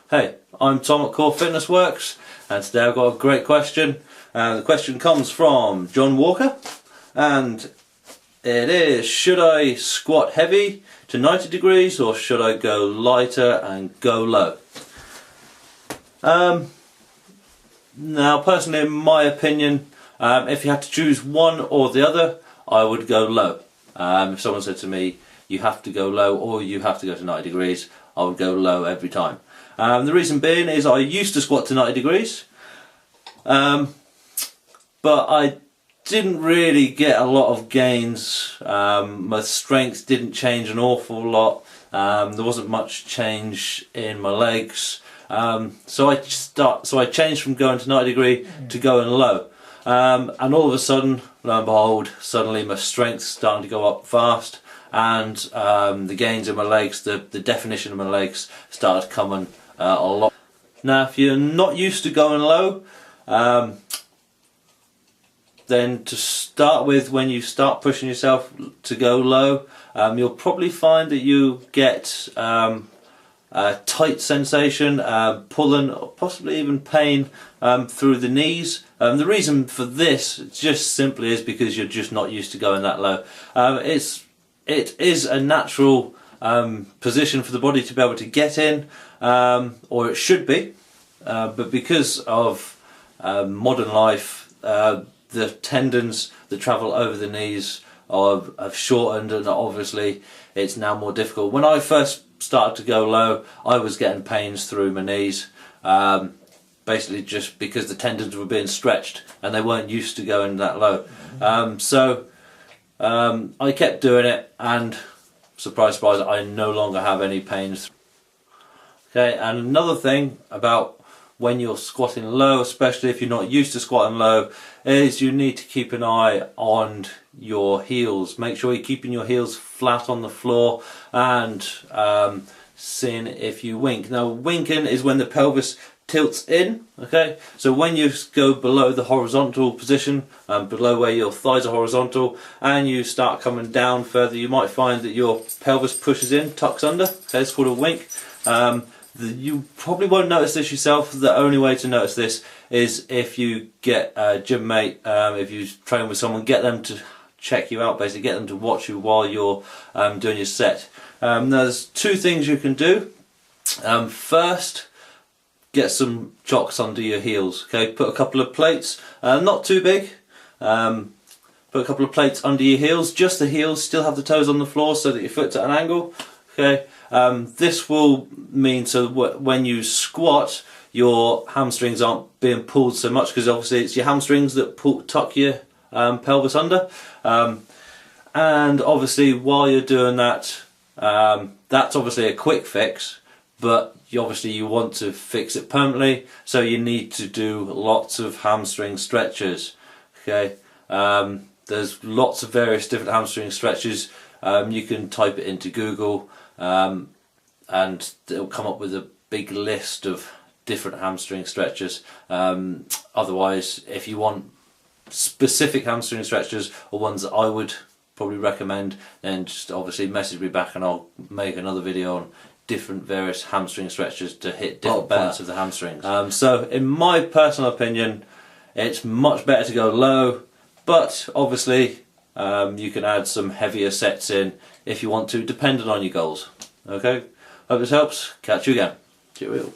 Hey, I'm Tom at Core Fitness Works, and today I've got a great question. The question comes from John Walker, and it is: should I squat heavy to 90 degrees or should I go lighter and go low? Now, personally, in my opinion, if you had to choose one or the other, I would go low. If someone said to me, you have to go low or you have to go to 90 degrees, I would go low every time. The reason being is I used to squat to 90 degrees, but I didn't really get a lot of gains. My strength didn't change an awful lot. There wasn't much change in my legs. So I changed from going to 90 degree to going low. And all of a sudden, lo and behold, suddenly my strength's starting to go up fast, and the gains in my legs, the definition of my legs started coming a lot. Now, if you're not used to going low, then to start with, when you start pushing yourself to go low, you'll probably find that you get a tight sensation, pulling, possibly even pain through the knees. The reason for this just simply is because you're just not used to going that low. It is a natural position for the body to be able to get in, or it should be, but because of modern life, the tendons that travel over the knees have shortened, and obviously it's now more difficult. When I first started to go low, I was getting pains through my knees, basically just because the tendons were being stretched and they weren't used to going that low. I kept doing it, and surprise, surprise, I no longer have any pains. Okay, and another thing about when you're squatting low, especially if you're not used to squatting low, is you need to keep an eye on your heels. Make sure you're keeping your heels flat on the floor and seeing if you wink. Now, winking is when the pelvis tilts in, okay? So when you go below the horizontal position, below where your thighs are horizontal, and you start coming down further, you might find that your pelvis pushes in, tucks under. Okay, it's called a wink. You probably won't notice this yourself. The only way to notice this is if you get a gym mate, if you train with someone, get them to check you out, basically get them to watch you while you're doing your set. Now, there's two things you can do. First, get some chocks under your heels. Okay, put a couple of plates, not too big. Put a couple of plates under your heels, just the heels, still have the toes on the floor so that your foot's at an angle. Okay, this will mean so when you squat, your hamstrings aren't being pulled so much, because obviously it's your hamstrings that tuck your pelvis under. And obviously while you're doing that, that's obviously a quick fix, but obviously you want to fix it permanently, so you need to do lots of hamstring stretches. Okay, there's lots of various different hamstring stretches. You can type it into Google, and it'll come up with a big list of different hamstring stretches. Otherwise, if you want specific hamstring stretches, or ones that I would probably recommend, then just obviously message me back and I'll make another video on different various hamstring stretches to hit different parts of the hamstrings. So in my personal opinion, it's much better to go low, but obviously you can add some heavier sets in if you want to, depending on your goals. Okay, hope this helps. Catch you again. Cheerio.